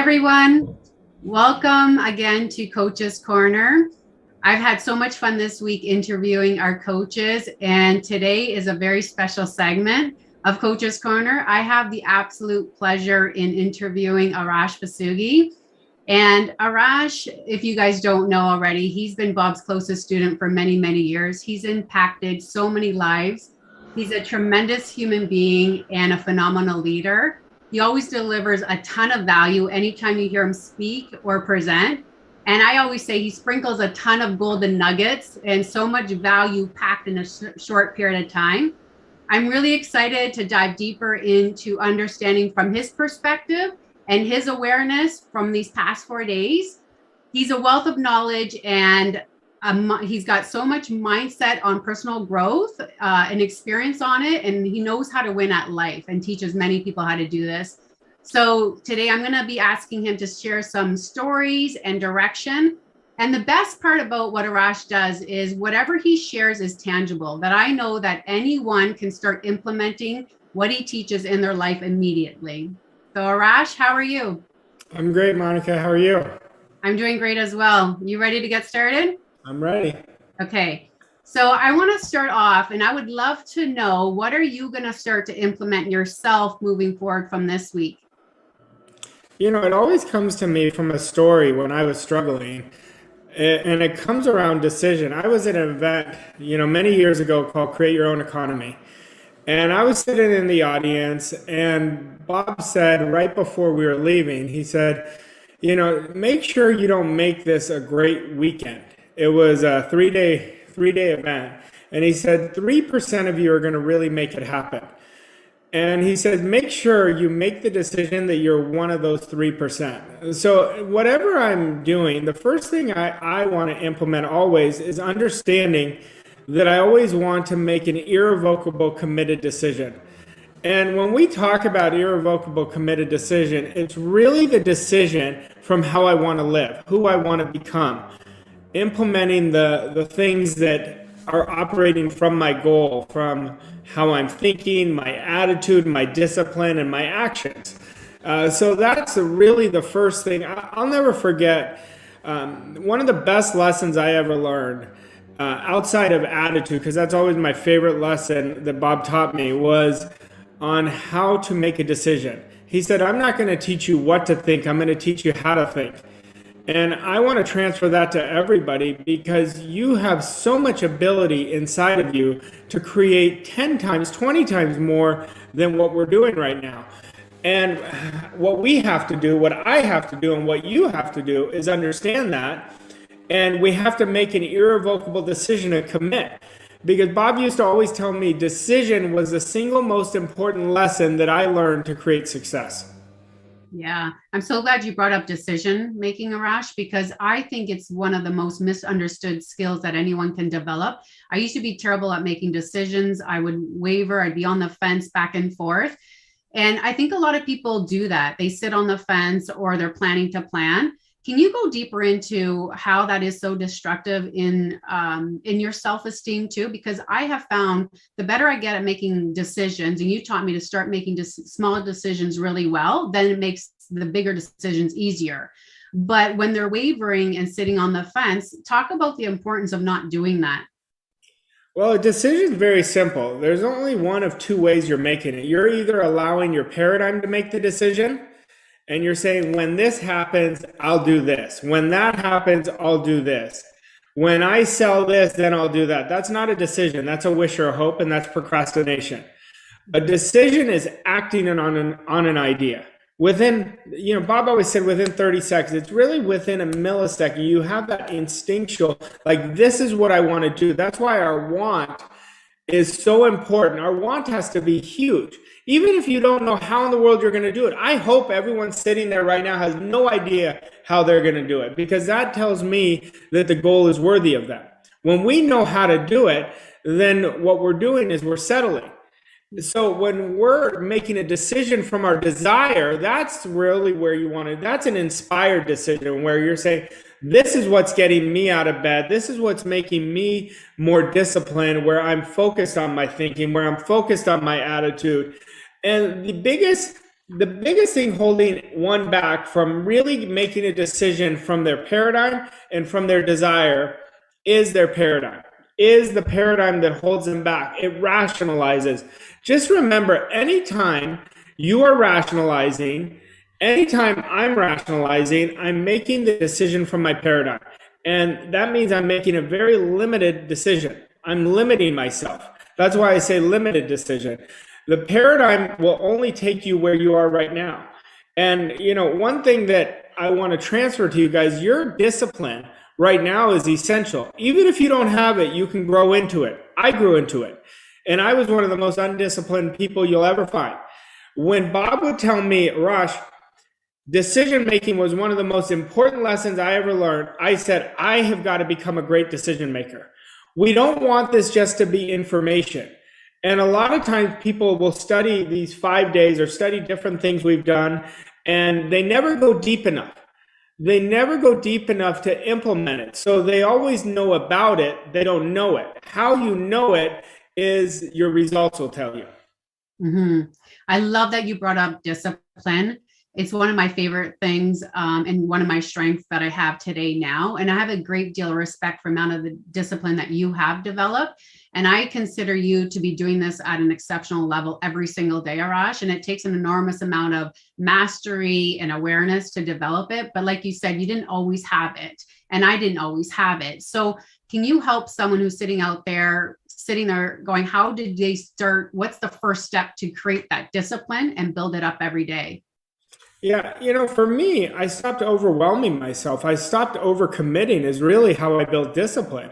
everyone. Welcome again to Coach's Corner. I've had so much fun this week interviewing our coaches, and today is a very special segment of Coach's Corner. I have the absolute pleasure in interviewing Arash Basugi. And Arash, if you guys don't know already, he's been Bob's closest student for many, many years. He's impacted so many lives. He's a tremendous human being and a phenomenal leader. He always delivers a ton of value anytime you hear him speak or present. And I always say he sprinkles a ton of golden nuggets and so much value packed in a short period of time. I'm really excited to dive deeper into understanding from his perspective and his awareness from these past 4 days. He's a wealth of knowledge, and he's got so much mindset on personal growth and experience on it, and he knows how to win at life and teaches many people how to do this. So today I'm going to be asking him to share some stories and direction. And the best part about what Arash does is whatever he shares is tangible, that I know that anyone can start implementing what he teaches in their life immediately. So Arash, how are you? I'm great, Monica. How are you? I'm doing great as well. You ready to get started? I'm ready. Okay. So I want to start off, and I would love to know, what are you going to start to implement yourself moving forward from this week? You know, it always comes to me from a story when I was struggling, and it comes around decision. I was at an event, many years ago called Create Your Own Economy. And I was sitting in the audience, and Bob said right before we were leaving, he said, make sure you don't make this a great weekend. It was a three-day event. And he said, 3% of you are going to really make it happen. And he said, make sure you make the decision that you're one of those 3%. So whatever I'm doing, the first thing I want to implement always is understanding that I always want to make an irrevocable committed decision. And when we talk about irrevocable committed decision, it's really the decision from how I want to live, who I want to become, implementing the things that are operating from my goal, from how I'm thinking, my attitude, my discipline, and my actions. So that's really the first thing. I'll never forget one of the best lessons I ever learned outside of attitude, because that's always my favorite lesson that Bob taught me, was on how to make a decision. He said, I'm not going to teach you what to think, I'm going to teach you how to think. And I want to transfer that to everybody, because you have so much ability inside of you to create 10 times, 20 times more than what we're doing right now. And what we have to do, what I have to do, and what you have to do is understand that. And we have to make an irrevocable decision to commit. Because Bob used to always tell me decision was the single most important lesson that I learned to create success. Yeah, I'm so glad you brought up decision making, Arash, because I think it's one of the most misunderstood skills that anyone can develop. I used to be terrible at making decisions. I would waver, I'd be on the fence back and forth. And I think a lot of people do that. They sit on the fence, or they're planning to plan. Can you go deeper into how that is so destructive in your self-esteem too? Because I have found the better I get at making decisions, and you taught me to start making smaller decisions really well, then it makes the bigger decisions easier. But when they're wavering and sitting on the fence, talk about the importance of not doing that. Well, a decision is very simple. There's only one of two ways you're making it. You're either allowing your paradigm to make the decision, and you're saying, when this happens, I'll do this. When that happens, I'll do this. When I sell this, then I'll do that. That's not a decision. That's a wish or a hope, and that's procrastination. A decision is acting on an idea. Within, Bob always said within 30 seconds. It's really within a millisecond. You have that instinctual, like, this is what I want to do. That's why our want is so important. Our want has to be huge. Even if you don't know how in the world you're going to do it, I hope everyone sitting there right now has no idea how they're going to do it, because that tells me that the goal is worthy of that. When we know how to do it, then what we're doing is we're settling. So when we're making a decision from our desire, that's really where you want to, that's an inspired decision where you're saying, this is what's getting me out of bed. This is what's making me more disciplined, where I'm focused on my thinking, where I'm focused on my attitude. And the biggest the biggest thing holding one back from really making a decision from their paradigm and from their desire is their paradigm, is the paradigm that holds them back. It rationalizes. Just remember, anytime you are rationalizing, anytime I'm rationalizing, I'm making the decision from my paradigm. And that means I'm making a very limited decision. I'm limiting myself. That's why I say limited decision. The paradigm will only take you where you are right now. And, one thing that I want to transfer to you guys, your discipline right now is essential. Even if you don't have it, you can grow into it. I grew into it. And I was one of the most undisciplined people you'll ever find. When Bob would tell me, Arash, decision making was one of the most important lessons I ever learned, I said, I have got to become a great decision maker. We don't want this just to be information. And a lot of times people will study these 5 days or study different things we've done, and they never go deep enough. They never go deep enough to implement it. So they always know about it. They don't know it. How you know it is your results will tell you. Mm-hmm. I love that you brought up discipline. It's one of my favorite things and one of my strengths that I have today now. And I have a great deal of respect for the amount of the discipline that you have developed. And I consider you to be doing this at an exceptional level every single day, Arash. And it takes an enormous amount of mastery and awareness to develop it. But like you said, you didn't always have it. And I didn't always have it. So can you help someone who's sitting there going, how did they start? What's the first step to create that discipline and build it up every day? Yeah, for me, I stopped overwhelming myself. I stopped overcommitting is really how I built discipline.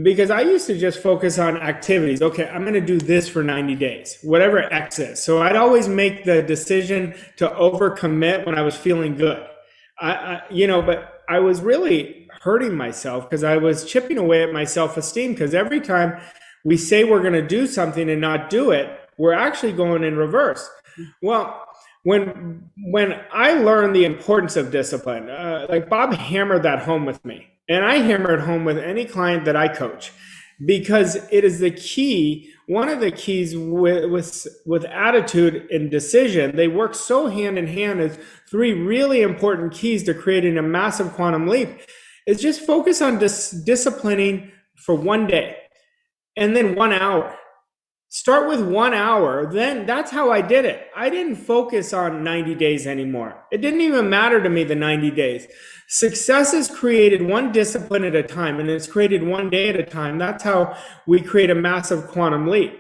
Because I used to just focus on activities. Okay, I'm going to do this for 90 days, whatever X is. So I'd always make the decision to overcommit when I was feeling good. But I was really hurting myself because I was chipping away at my self-esteem, because every time we say we're going to do something and not do it, we're actually going in reverse. Well, when I learned the importance of discipline, like Bob hammered that home with me, and I hammer it home with any client that I coach, because it is the key. One of the keys with attitude and decision, they work so hand in hand as three really important keys to creating a massive quantum leap. Is just focus on disciplining for 1 day, and then 1 hour. Start with 1 hour. Then that's how I did it. I didn't focus on 90 days anymore. It didn't even matter to me, the 90 days. Success is created one discipline at a time, and it's created 1 day at a time. That's how we create a massive quantum leap.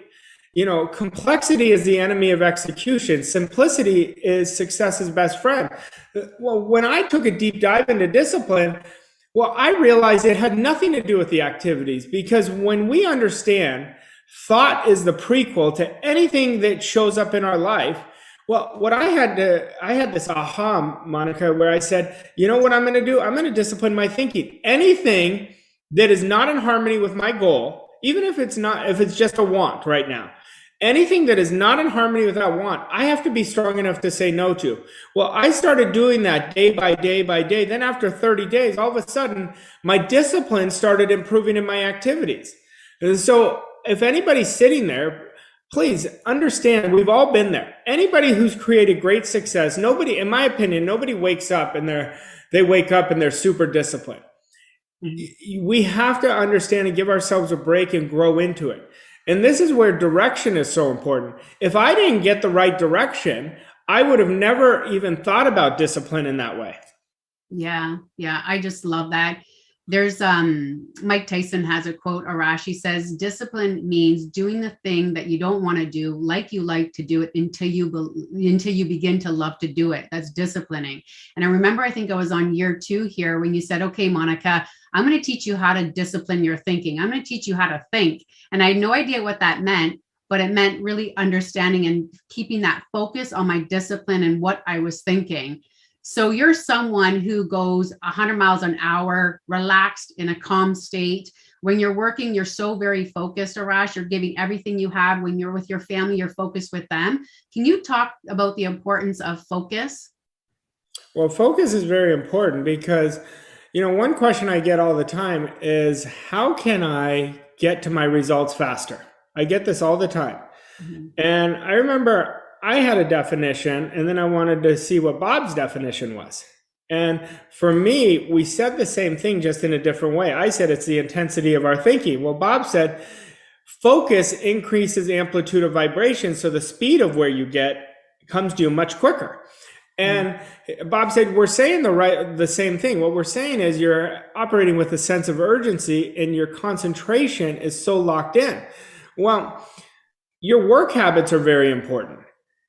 Complexity is the enemy of execution. Simplicity is success's best friend. Well, when I took a deep dive into discipline, I realized it had nothing to do with the activities, because when we understand thought is the prequel to anything that shows up in our life. Well, I had this aha, Monica, where I said, you know what I'm going to do? I'm going to discipline my thinking. Anything that is not in harmony with my goal, even if it's just a want right now, anything that is not in harmony with that want, I have to be strong enough to say no to. Well, I started doing that day by day by day. Then after 30 days, all of a sudden, my discipline started improving in my activities. And so if anybody's sitting there, please understand, we've all been there. Anybody who's created great success, nobody, in my opinion, nobody wakes up and they wake up and they're super disciplined. We have to understand and give ourselves a break and grow into it. And this is where direction is so important. If I didn't get the right direction, I would have never even thought about discipline in that way. Yeah. I just love that. There's Mike Tyson has a quote, Arash. He says, discipline means doing the thing that you don't want to do, like you like to do it until you begin to love to do it. That's disciplining. And I remember, I think I was on year 2 here when you said, okay, Monica, I'm going to teach you how to discipline your thinking. I'm going to teach you how to think. And I had no idea what that meant, but it meant really understanding and keeping that focus on my discipline and what I was thinking. So you're someone who goes 100 miles an hour, relaxed in a calm state. When you're working, you're so very focused, Arash. You're giving everything you have. When you're with your family, you're focused with them. Can you talk about the importance of focus? Well, focus is very important because, one question I get all the time is, how can I get to my results faster? I get this all the time. Mm-hmm. And I remember I had a definition, and then I wanted to see what Bob's definition was. And for me, we said the same thing, just in a different way. I said it's the intensity of our thinking. Well, Bob said focus increases amplitude of vibration, so the speed of where you get comes to you much quicker. And Bob said, we're saying the same thing. What we're saying is you're operating with a sense of urgency and your concentration is so locked in. Well, your work habits are very important.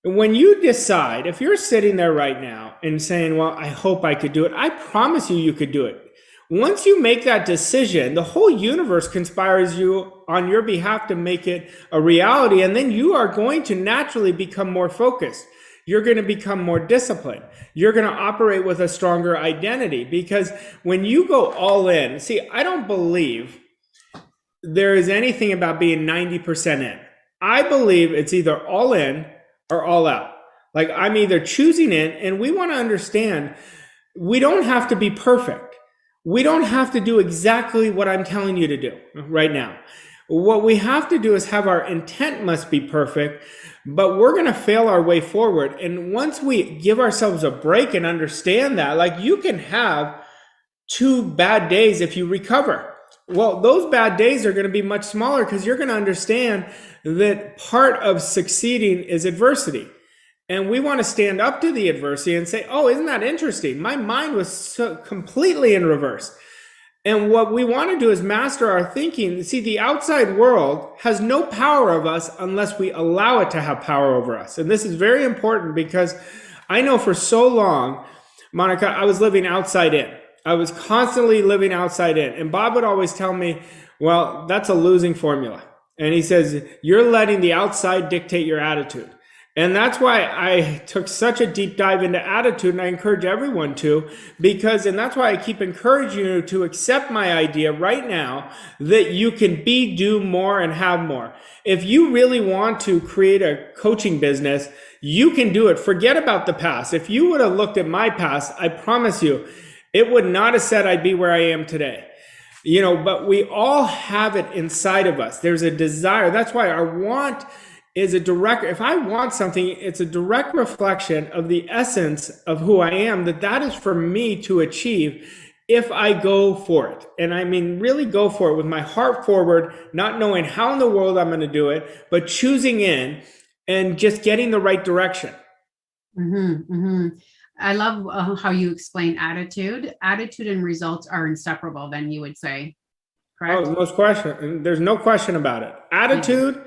When you decide, if you're sitting there right now and saying, well, I hope I could do it, I promise you could do it. Once you make that decision, the whole universe conspires on your behalf to make it a reality. And then you are going to naturally become more focused. You're going to become more disciplined. You're going to operate with a stronger identity, because when you go all in, see, I don't believe there is anything about being 90% in. I believe it's either all in or all out. Like, I'm either choosing in, and we want to understand we don't have to be perfect. We don't have to do exactly what I'm telling you to do right now. What we have to do is have our intent must be perfect, but we're going to fail our way forward. And once we give ourselves a break and understand that, like, you can have 2 bad days if you recover. Well, those bad days are going to be much smaller because you're going to understand that part of succeeding is adversity. And we want to stand up to the adversity and say, oh, isn't that interesting? My mind was so completely in reverse. And what we want to do is master our thinking. See, the outside world has no power of us unless we allow it to have power over us. And this is very important because I know for so long, Monica, I was living outside in. I was constantly living outside in. And Bob would always tell me, well, that's a losing formula. And he says, you're letting the outside dictate your attitude. And that's why I took such a deep dive into attitude, and I encourage everyone to, and that's why I keep encouraging you to accept my idea right now that you can be, do more, and have more. If you really want to create a coaching business, you can do it. Forget about the past. If you would have looked at my past, I promise you, it would not have said I'd be where I am today. But we all have it inside of us. There's a desire. That's why our want is if I want something, it's a direct reflection of the essence of who I am, that is for me to achieve if I go for it. And I mean, really go for it with my heart forward, not knowing how in the world I'm going to do it, but choosing in and just getting the right direction. Mm-hmm, mm-hmm. I love how you explain attitude. Attitude and results are inseparable, then you would say, correct? Oh, there's no question about it. Attitude,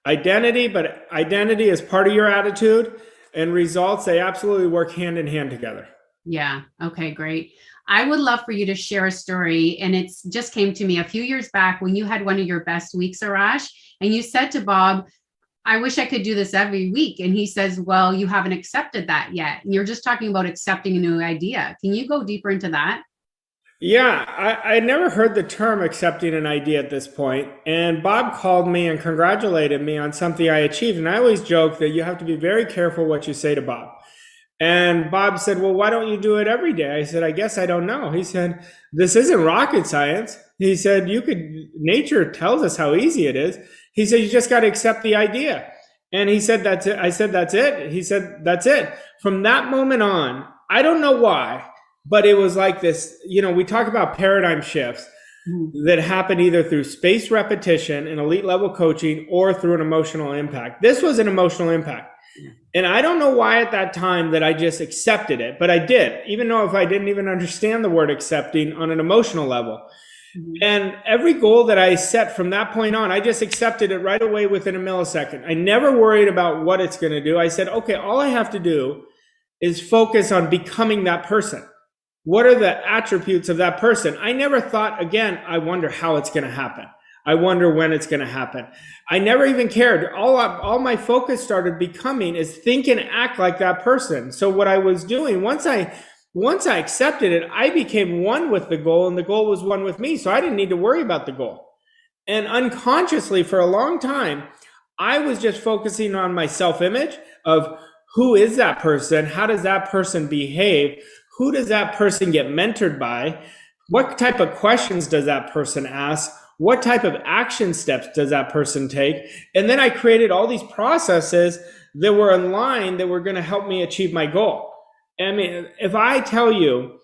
identity, but identity is part of your attitude, and results, they absolutely work hand in hand together. Yeah. Okay, great. I would love for you to share a story. And it's just came to me a few years back when you had one of your best weeks, Arash, and you said to Bob, I wish I could do this every week. And he says, well, you haven't accepted that yet. And you're just talking about accepting a new idea. Can you go deeper into that? Yeah, I never heard the term accepting an idea at this point. And Bob called me and congratulated me on something I achieved. And I always joke that you have to be very careful what you say to Bob. And Bob said, well, why don't you do it every day? I said, I guess I don't know. He said, this isn't rocket science. He said, nature tells us how easy it is. He said, you just got to accept the idea. And he said, that's it. I said, that's it. He said, that's it. From that moment on, I don't know why, but it was like this, we talk about paradigm shifts that happen either through spaced repetition and elite level coaching or through an emotional impact. This was an emotional impact. And I don't know why at that time that I just accepted it, but I did, even though if I didn't even understand the word accepting on an emotional level. And every goal that I set from that point on, I just accepted it right away within a millisecond. I never worried about what it's going to do. I said, okay, all I have to do is focus on becoming that person. What are the attributes of that person? I never thought, again, I wonder how it's going to happen. I wonder when it's going to happen. I never even cared. All my focus started becoming is think and act like that person. So what I was doing, once I accepted it, I became one with the goal, and the goal was one with me. So I didn't need to worry about the goal. And unconsciously, for a long time, I was just focusing on my self-image of who is that person? How does that person behave? Who does that person get mentored by? What type of questions does that person ask? What type of action steps does that person take? And then I created all these processes that were in line that were going to help me achieve my goal. I mean, if I tell you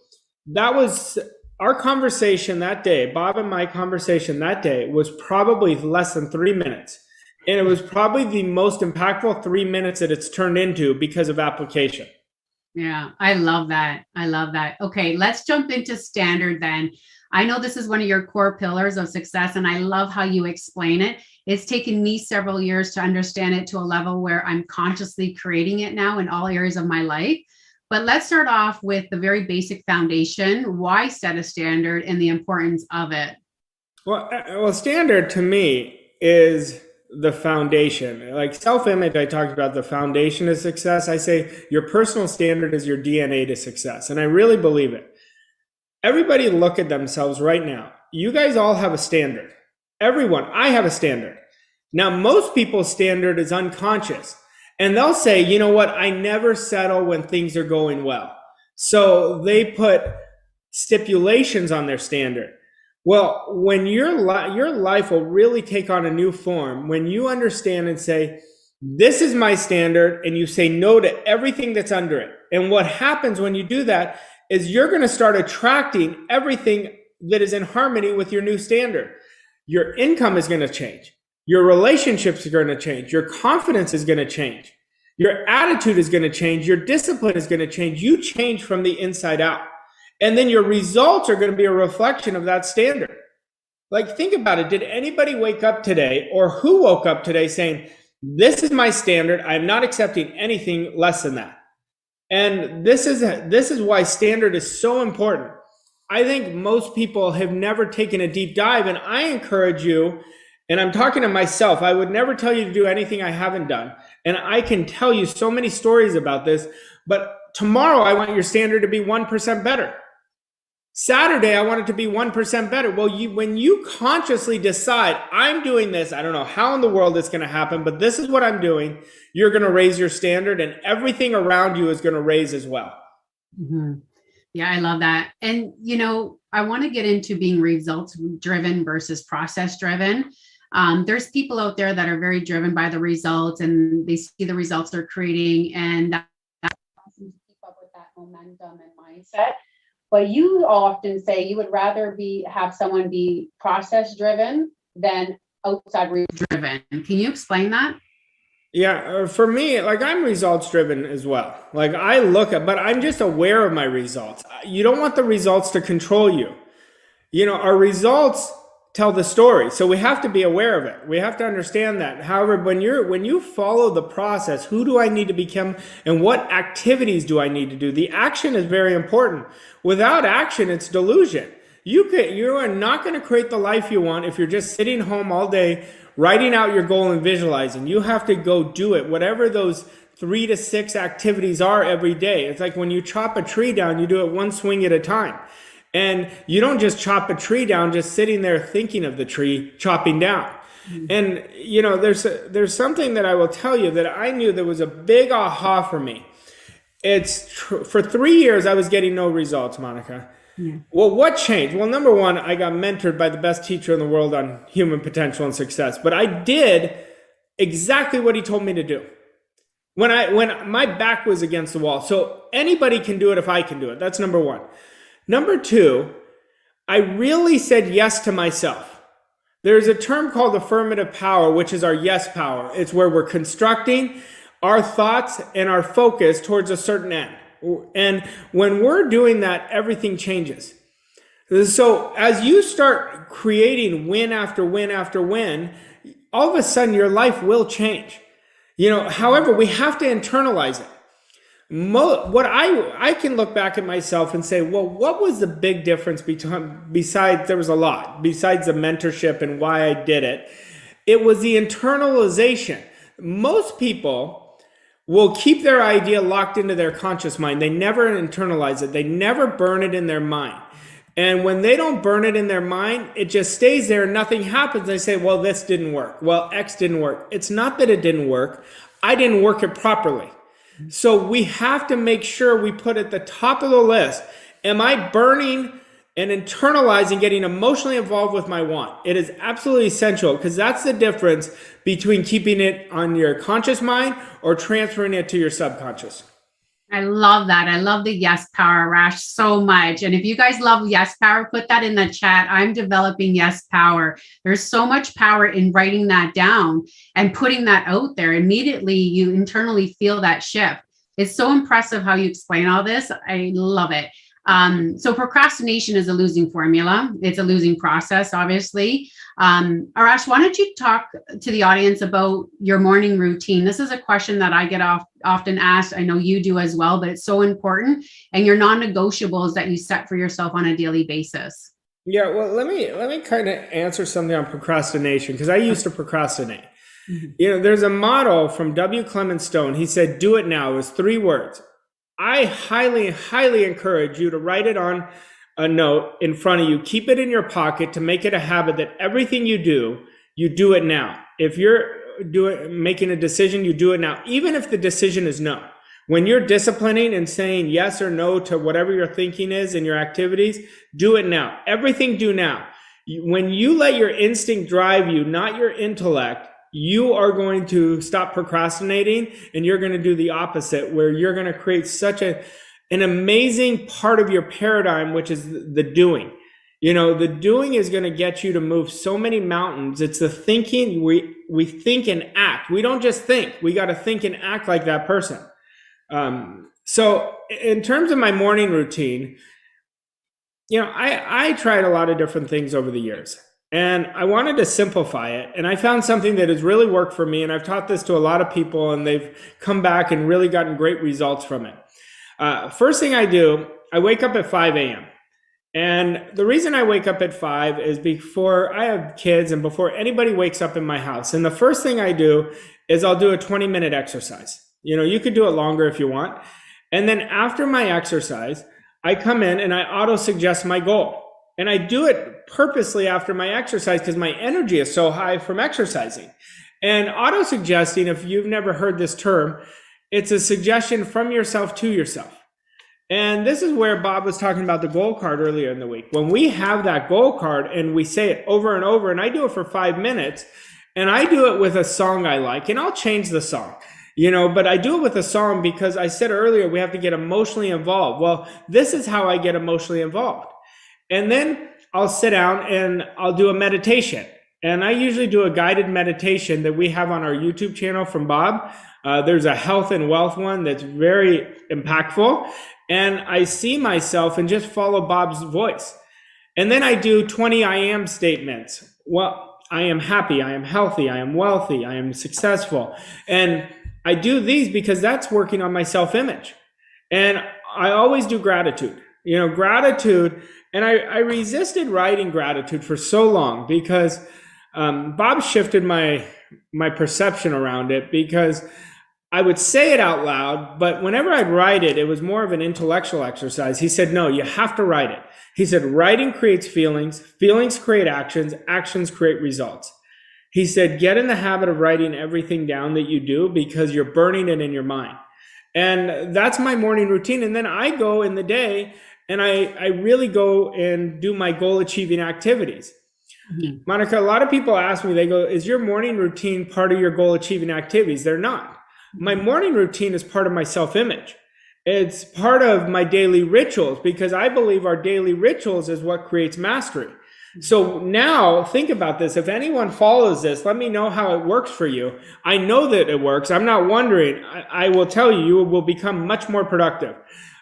that was our conversation that day, Bob and my conversation that day was probably less than 3 minutes. And it was probably the most impactful 3 minutes that it's turned into because of application. Yeah, I love that. I love that. Okay, let's jump into standard then. I know this is one of your core pillars of success, and I love how you explain it. It's taken me several years to understand it to a level where I'm consciously creating it now in all areas of my life. But let's start off with the very basic foundation. Why set a standard and the importance of it? Well, standard to me is the foundation. Like self-image, I talked about the foundation of success. I say your personal standard is your DNA to success. And I really believe it. Everybody look at themselves right now. You guys all have a standard. Everyone, I have a standard. Now, most people's standard is unconscious. And they'll say, you know what? I never settle when things are going well. So they put stipulations on their standard. Well, when your life will really take on a new form, when you understand and say, this is my standard, and you say no to everything that's under it. And what happens when you do that is you're going to start attracting everything that is in harmony with your new standard. Your income is going to change. Your relationships are going to change. Your confidence is going to change. Your attitude is going to change. Your discipline is going to change. You change from the inside out. And then your results are going to be a reflection of that standard. Like, think about it. Did anybody wake up today, or who woke up today saying, this is my standard, I'm not accepting anything less than that? And this is why standard is so important. I think most people have never taken a deep dive, and I encourage you, and I'm talking to myself, I would never tell you to do anything I haven't done. And I can tell you so many stories about this, but tomorrow I want your standard to be 1% better. Saturday, I want it to be 1% better. Well, when you consciously decide, I'm doing this, I don't know how in the world it's going to happen, but this is what I'm doing, you're going to raise your standard, and everything around you is going to raise as well. Mm-hmm. Yeah, I love that. And, I want to get into being results driven versus process driven. There's people out there that are very driven by the results, and they see the results they're creating, and that's awesome to keep up with that momentum and mindset. But you often say you would rather have someone be process driven than outside driven. Can you explain that? Yeah, for me, like, I'm results driven as well. Like, but I'm just aware of my results. You don't want the results to control you. Our results tell the story. So we have to be aware of it. We have to understand that. However, when you follow the process, who do I need to become and what activities do I need to do? The action is very important. Without action, it's delusion. You are not going to create the life you want if you're just sitting home all day, writing out your goal and visualizing. You have to go do it. Whatever those 3 to 6 activities are every day. It's like when you chop a tree down, you do it one swing at a time. And you don't just chop a tree down, just sitting there thinking of the tree chopping down. Mm-hmm. And, there's something that I will tell you that I knew that was a big aha for me. For 3 years, I was getting no results, Monica. Yeah. Well, what changed? Well, number one, I got mentored by the best teacher in the world on human potential and success. But I did exactly what he told me to do. When my back was against the wall. So anybody can do it if I can do it. That's number one. Number two, I really said yes to myself. There's a term called affirmative power, which is our yes power. It's where we're constructing our thoughts and our focus towards a certain end. And when we're doing that, everything changes. So as you start creating win after win after win, all of a sudden your life will change. However, we have to internalize it. What I can look back at myself and say, well, what was the big difference besides, there was a lot, besides the mentorship and why I did it. It was the internalization. Most people will keep their idea locked into their conscious mind. They never internalize it. They never burn it in their mind. And when they don't burn it in their mind, it just stays there and nothing happens. They say, well, this didn't work. Well, X didn't work. It's not that it didn't work. I didn't work it properly. So we have to make sure we put at the top of the list, am I burning and internalizing, getting emotionally involved with my want. It is absolutely essential, because that's the difference between keeping it on your conscious mind or transferring it to your subconscious. I love that. I love the yes power, Arash, so much. And if you guys love yes power, put that in the chat. I'm developing yes power. There's so much power in writing that down and putting that out there. Immediately, you internally feel that shift. It's so impressive how you explain all this. I love it. So procrastination is a losing formula. It's a losing process, obviously. Arash, why don't you talk to the audience about your morning routine? This is a question that I get often asked. I know you do as well, but it's so important. And your non-negotiables that you set for yourself on a daily basis. Yeah, well, let me kind of answer something on procrastination, because I used to procrastinate. There's a motto from W. Clement Stone. He said, "Do it now." It was 3 words. I highly, highly encourage you to write it on a note in front of you. Keep it in your pocket to make it a habit that everything you do it now. If you're making a decision, you do it now, even if the decision is no. When you're disciplining and saying yes or no to whatever your thinking is in your activities, do it now. Everything do now. When you let your instinct drive you, not your intellect, you are going to stop procrastinating, and you're going to do the opposite, where you're going to create such an amazing part of your paradigm, which is the doing. The doing is going to get you to move so many mountains. It's the thinking. We think and act. We don't just think. We got to think and act like that person. So in terms of my morning routine, I tried a lot of different things over the years. And I wanted to simplify it. And I found something that has really worked for me. And I've taught this to a lot of people, and they've come back and really gotten great results from it. First thing I do, I wake up at 5 a.m. And the reason I wake up at 5 is before I have kids and before anybody wakes up in my house. And the first thing I do is I'll do a 20-minute exercise. You could do it longer if you want. And then after my exercise, I come in and I auto-suggest my goal. And I do it purposely after my exercise because my energy is so high from exercising. And auto-suggesting, if you've never heard this term, it's a suggestion from yourself to yourself. And this is where Bob was talking about the goal card earlier in the week. When we have that goal card and we say it over and over, and I do it for 5 minutes, and I do it with a song I like, and I'll change the song. But I do it with a song because I said earlier we have to get emotionally involved. Well, this is how I get emotionally involved. And then I'll sit down and I'll do a meditation. And I usually do a guided meditation that we have on our YouTube channel from Bob. There's a health and wealth one that's very impactful. And I see myself and just follow Bob's voice. And then I do 20 I am statements. Well, I am happy, I am healthy, I am wealthy, I am successful. And I do these because that's working on my self-image. And I always do gratitude. Gratitude. And I resisted writing gratitude for so long because Bob shifted my perception around it, because I would say it out loud, but whenever I'd write it, it was more of an intellectual exercise. He said, no, you have to write it. He said, writing creates feelings, feelings create actions, actions create results. He said, get in the habit of writing everything down that you do, because you're burning it in your mind. And that's my morning routine. And then I go in the day and I really go and do my goal achieving activities. Mm-hmm. Monica, a lot of people ask me, they go, is your morning routine part of your goal achieving activities? They're not. My morning routine is part of my self-image. It's part of my daily rituals, because I believe our daily rituals is what creates mastery. So now think about this. If anyone follows this, let me know how it works for you. I know that it works. I'm not wondering. I will tell you, you will become much more productive.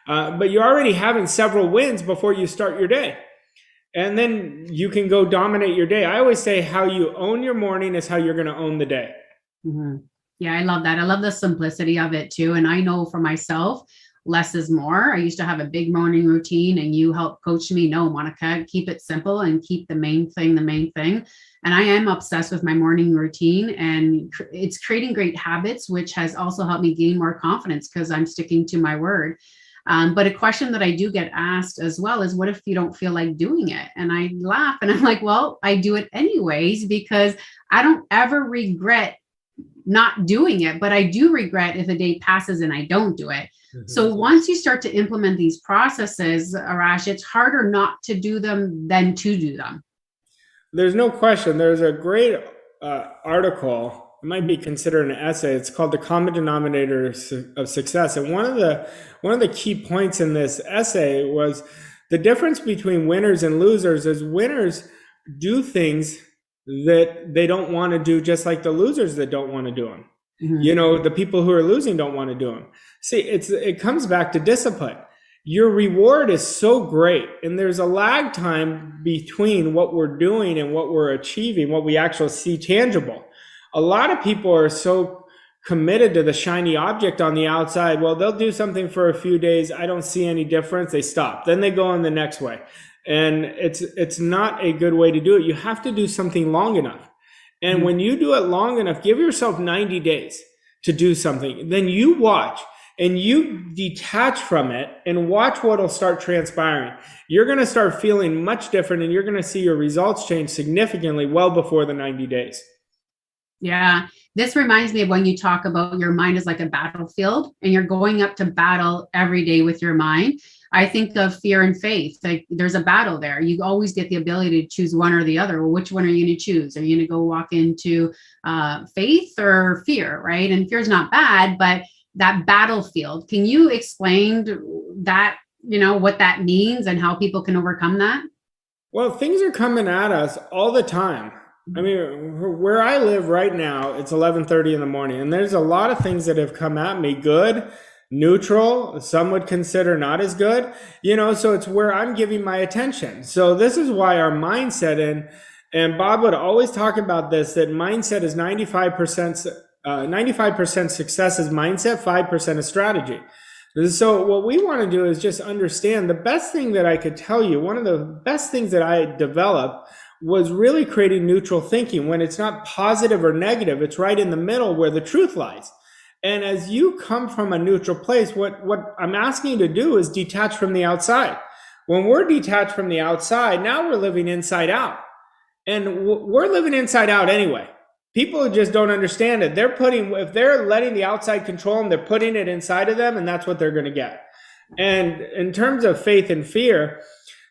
But you're already having several wins before you start your day. And then you can go dominate your day. I always say how you own your morning is how you're going to own the day. Mm-hmm. Yeah, I love that. I love the simplicity of it too. And I know for myself, less is more. I used to have a big morning routine, and you helped coach me. No, Monica, keep it simple and keep the main thing. And I am obsessed with my morning routine, and it's creating great habits, which has also helped me gain more confidence because I'm sticking to my word. But a question that I do get asked as well is, what if you don't feel like doing it? And I laugh and I'm like, well, I do it anyways, because I don't ever regret not doing it, but I do regret if a day passes and I don't do it. So Mhm. once you start to implement these processes, Arash, it's harder not to do them than to do them. There's no question. There's a great article. It might be considered an essay. It's called "The Common Denominator of Success." And one of the key points in this essay was the difference between winners and losers. Is winners do things that they don't want to do, just like the losers that don't want to do them. Mhm. The people who are losing don't want to do them. See, it comes back to discipline. Your reward is so great, and there's a lag time between what we're doing and what we're achieving, what we actually see tangible. A lot of people are so committed to the shiny object on the outside. Well, they'll do something for a few days. I don't see any difference. They stop. Then they go on the next way. And it's not a good way to do it. You have to do something long enough. And when you do it long enough, give yourself 90 days to do something. Then you watch and you detach from it and watch what'll start transpiring. You're going to start feeling much different, and you're going to see your results change significantly well before the 90 days. Yeah. This reminds me of when you talk about your mind is like a battlefield and you're going up to battle every day with your mind. I think of fear and faith. Like there's a battle there. You always get the ability to choose one or the other. Well, which one are you going to choose? Are you going to go walk into faith or fear, right? And fear is not bad, but that battlefield, can you explain that, what that means and how people can overcome that? Well, things are coming at us all the time. I mean, where I live right now, it's 11:30 in the morning, and there's a lot of things that have come at me, good, neutral, some would consider not as good, so it's where I'm giving my attention. So this is why our mindset, and Bob would always talk about this, that mindset is 95% success is mindset, 5% is strategy. So what we want to do is just understand the best thing that I could tell you. One of the best things that I developed was really creating neutral thinking. When it's not positive or negative, it's right in the middle where the truth lies. And as you come from a neutral place, what I'm asking you to do is detach from the outside. When we're detached from the outside, now we're living inside out. And we're living inside out anyway. People just don't understand it. If they're letting the outside control them, they're putting it inside of them, and that's what they're going to get. And in terms of faith and fear,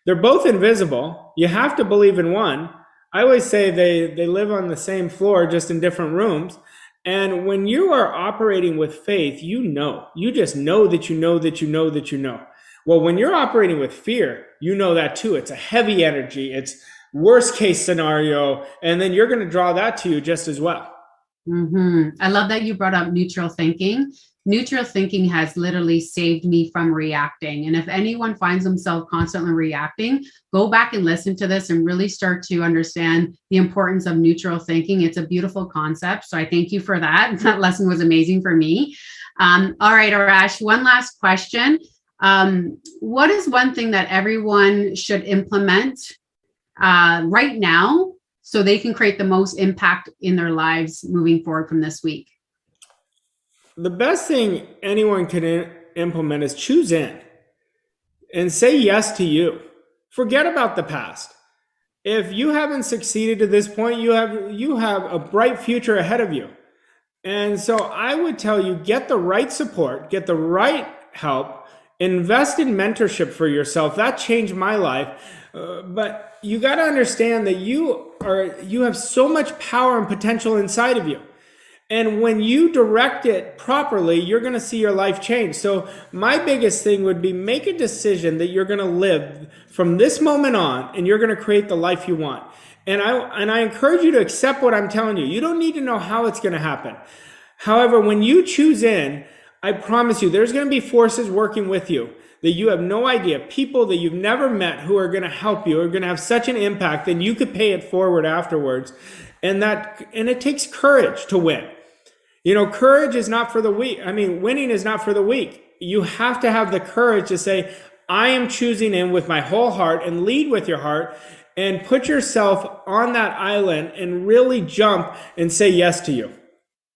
they're both invisible. You have to believe in one. I always say they live on the same floor, just in different rooms. And when you are operating with faith, you just know that you know that you know that you know. Well, when you're operating with fear, you know that too. It's a heavy energy. It's worst case scenario. And then you're going to draw that to you just as well. I love that you brought up neutral thinking. Neutral thinking has literally saved me from reacting. And if anyone finds themselves constantly reacting, go back and listen to this and really start to understand the importance of neutral thinking. It's a beautiful concept. So I thank you for that. That lesson was amazing for me. All right, Arash, one last question. What is one thing that everyone should implement right now so they can create the most impact in their lives moving forward from this week? The best thing anyone can implement is choose in and say yes to you. Forget about the past. If you haven't succeeded to this point, you have a bright future ahead of you. And so I would tell you, get the right support, get the right help, invest in mentorship for yourself. That changed my life. But you got to understand that you have so much power and potential inside of you. And when you direct it properly, you're going to see your life change. So my biggest thing would be, make a decision that you're going to live from this moment on, and you're going to create the life you want. And I encourage you to accept what I'm telling you. You don't need to know how it's going to happen. However, when you choose in, I promise you, there's going to be forces working with you that you have no idea, people that you've never met who are going to help you, are going to have such an impact that you could pay it forward afterwards. And it takes courage to win. Courage is not for the weak. Winning is not for the weak. You have to have the courage to say, I am choosing in with my whole heart, and lead with your heart, and put yourself on that island and really jump and say yes to you.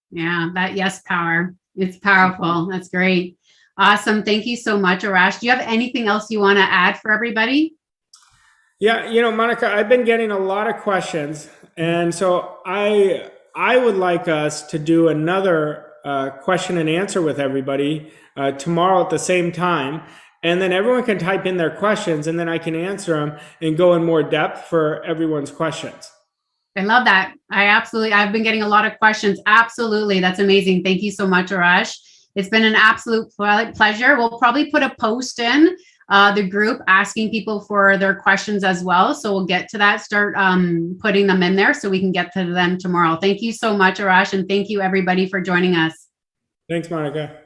Yeah, that yes power. It's powerful. That's great. Awesome. Thank you so much, Arash. Do you have anything else you want to add for everybody? Yeah, Monica, I've been getting a lot of questions. And so I I would like us to do another question and answer with everybody tomorrow at the same time. And then everyone can type in their questions, and then I can answer them and go in more depth for everyone's questions. I love that. I've been getting a lot of questions. Absolutely. That's amazing. Thank you so much, Arash. It's been an absolute pleasure. We'll probably put a post in the group asking people for their questions as well. So we'll get to that, start putting them in there so we can get to them tomorrow. Thank you so much, Arash. And thank you everybody for joining us. Thanks, Monica.